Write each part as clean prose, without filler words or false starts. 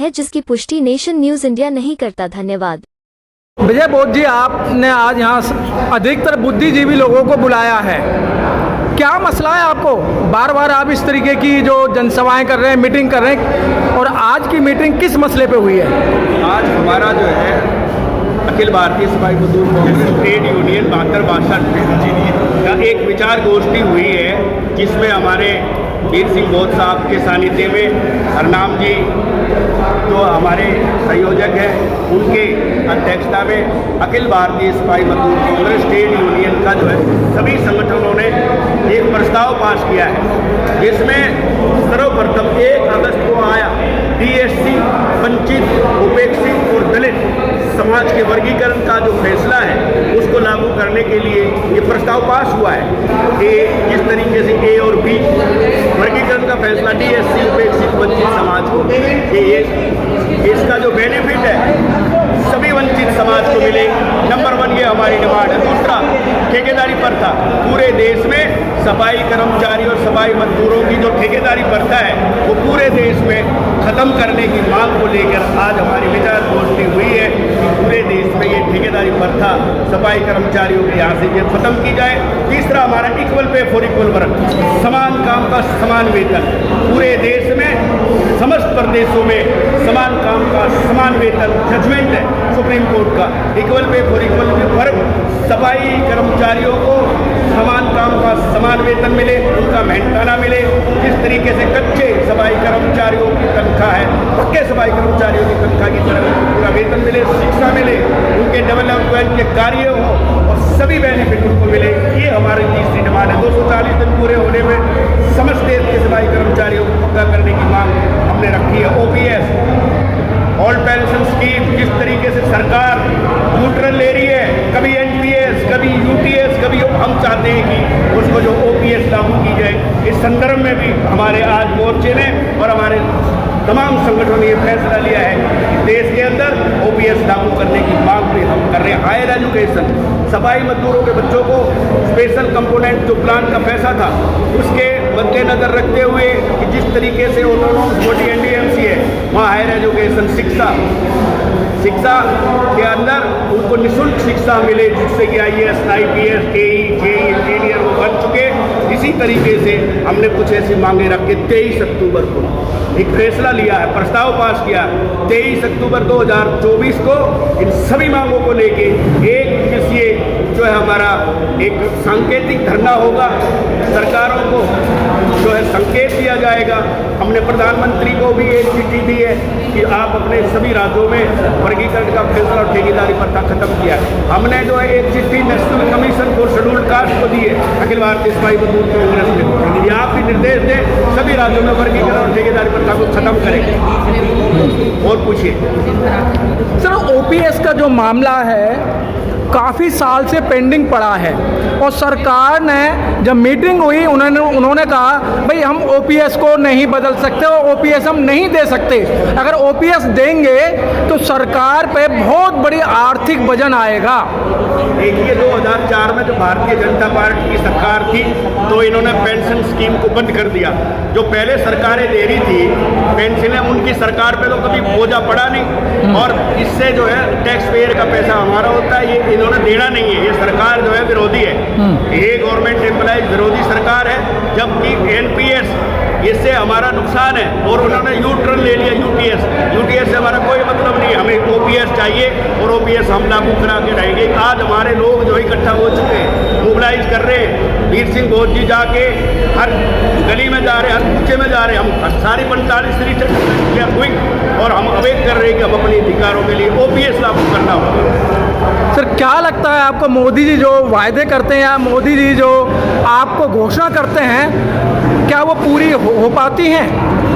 है, जिसकी पुष्टि नेशन न्यूज इंडिया नहीं करता। धन्यवाद। विजय बोध जी, आपने आज यहाँ अधिकतर बुद्धिजीवी लोगों को बुलाया है, क्या मसला है आपको? बार बार आप इस तरीके की जो जनसभाएं कर रहे हैं, मीटिंग कर रहे हैं, और आज की मीटिंग किस मसले पे हुई है? आज हमारा जो है अखिल भारतीय सिपाही मजदूर कांग्रेस ट्रेड यूनियन 72 का एक विचार गोष्ठी हुई है, जिसमें हमारे वीर सिंह बोध साहब के सानिध्य में हरनाम जी जो हमारे संयोजक हैं, उनके अध्यक्षता में अखिल भारतीय सिपाही मजदूर कांग्रेस ट्रेड यूनियन का जो है सभी संगठनों ने एक प्रस्ताव पास किया है, जिसमें सर्वप्रथम 1 अगस्त को आया DSC वंचित, उपेक्षित और दलित समाज के वर्गीकरण का जो फैसला है उसको लागू करने के लिए ये प्रस्ताव पास हुआ है कि जिस तरीके से A और B वर्गीकरण का फैसला DSC उपेक्षित वंचित समाज को, ये इसका जो बेनिफिट है सभी वंचित समाज को मिले। नंबर 1 ये हमारी डिमांड है। दूसरा, ठेकेदारी प्रथा पूरे देश में सफाई कर्मचारी और सफाई मजदूरों की जो ठेकेदारी प्रथा है वो पूरे देश में खत्म करने की मांग को लेकर आज हमारी विचार गोष्ठी हुई है कि पूरे देश में ये ठेकेदारी प्रथा सफाई कर्मचारियों के यहाँ से ये खत्म की जाए। तीसरा, हमारा equal pay for equal work, समान काम का समान वेतन, पूरे देश में समस्त प्रदेशों में समान काम का समान वेतन जजमेंट है सुप्रीम कोर्ट का। Equal pay for equal work, सफाई कर्मचारियों को समान काम का समान वेतन मिले, उनका मेहनताना मिले। जिस तरीके से कच्चे सफाई कर्मचारियों की तनख्वाह है, पक्के सफाई कर्मचारियों की तनख्वाह की तरह पूरा वेतन मिले, शिक्षा मिले, उनके डेवलपमेंट के कार्य हो और सभी बेनिफिट उनको मिले। ये हमारी तीसरी डिमांड है। 240 दिन पूरे होने में समस्त देश के सफाई कर्मचारियों को पक्का करने की मांग हमने रखी है। OPS ऑल पेंशन स्कीम, जिस तरीके से सरकार न्यूट्रल ले रही है, कभी NPS, कभी UTS, कभी हम चाहते हैं कि उसको जो OPS लागू की जाए। इस संदर्भ में भी हमारे आज मोर्चे ने और हमारे तमाम संगठनों ने ये फैसला लिया है कि देश के अंदर OPS लागू करने की मांग भी हम कर रहे हैं। हायर एजुकेशन, सफाई मजदूरों के बच्चों को स्पेशल कंपोनेंट जो प्लान का पैसा था उसके मद्देनजर रखते हुए कि जिस तरीके से ऑटोनॉमस बॉडी NDMC है, वहाँ हायर एजुकेशन शिक्षा के अंदर उनको निःशुल्क शिक्षा मिले, जिससे कि IAS, IPS, KE, JE engineer वो बन चुके। इसी तरीके से हमने कुछ ऐसी मांगे रख के 23 अक्टूबर को एक फैसला लिया है, प्रस्ताव पास किया। 23 अक्टूबर 2024 को इन सभी मांगों को लेके एक दिवसीय जो है हमारा एक सांकेतिक धरना होगा। सरकारों को जो है संकेत दिया जाएगा। हमने प्रधानमंत्री को भी एक चिट्ठी दी है कि आप अपने सभी राज्यों में वर्गीकरण का फैसला और ठेकेदारी प्रथा खत्म किया है। हमने जो है एक चिट्ठी national commission for scheduled caste को दी है, अखिल भारतीय सिपाही मजदूर कांग्रेस ने, कि आप भी निर्देश दें सभी राज्यों में वर्गीकरण और ठेकेदारी प्रथा को खत्म करें। और पूछिए सर, OPS का जो मामला है काफ़ी साल से पेंडिंग पड़ा है, और सरकार ने जब मीटिंग हुई उन्होंने कहा भाई हम OPS को नहीं बदल सकते और OPS हम नहीं दे सकते। अगर OPS देंगे तो सरकार पे बहुत बड़ी आर्थिक वजन आएगा। देखिए, 2004 में जो भारतीय जनता पार्टी की सरकार थी तो इन्होंने पेंशन स्कीम को बंद कर दिया। जो पहले सरकारें दे रही थी पेंशनें, उनकी सरकार पे तो कभी बोझा पड़ा नहीं, और इससे जो है टैक्स पेयर का पैसा हमारा होता है, ये इन्होंने देना नहीं है। ये सरकार जो है विरोधी है, ये गवर्नमेंट एम्प्लॉइज विरोधी सरकार है, जबकि NPS इससे हमारा नुकसान है। और उन्होंने न्यूट्रल ले लिया, UTS से हमारा कोई मतलब नहीं है। हमें OPS चाहिए और OPS हम लागू करा के रहेंगे। आज हमारे लोग जो इकट्ठा हो चुके हैं, मोबिलाइज कर रहे हैं। वीर सिंह बोध जी जाके हर गली में जा रहे हैं, हर कूचे में जा रहे हैं। हम सारी 45 हुई और हम अवेग कर रहे हैं कि हम अपने अधिकारों के लिए OPS लागू करना होगा। सर, क्या लगता है आपको, मोदी जी जो वायदे करते हैं या मोदी जी जो आपको घोषणा करते हैं, क्या वो पूरी हो पाती हैं?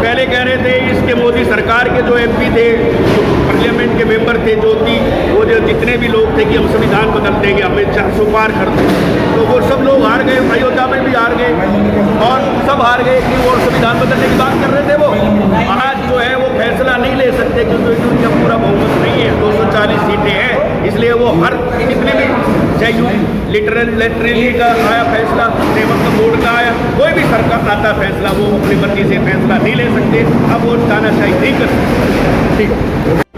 पहले कह रहे थे इसके मोदी सरकार के जो MP थे, जो पार्लियामेंट के मेंबर थे, वो जो जितने भी लोग थे कि हम संविधान बदल देंगे, हमें 400 पार कर दें, तो वो सब लोग हार गए। अयोध्या में भी हार गए और सब हार गए कि वो संविधान बदलने की बात कर रहे थे। वो आज जो है वो फैसला नहीं ले सकते क्योंकि उनका पूरा बहुमत नहीं है, 240 सीटें हैं, इसलिए वो हर कितने भी चाहे लिटरली का आया फैसला, वक्त बोर्ड का आया, कोई भी सरकार आता फैसला वो अपनी मर्जी से फैसला नहीं ले सकते। अब वो तानाशाही नहीं कर सकते। ठीक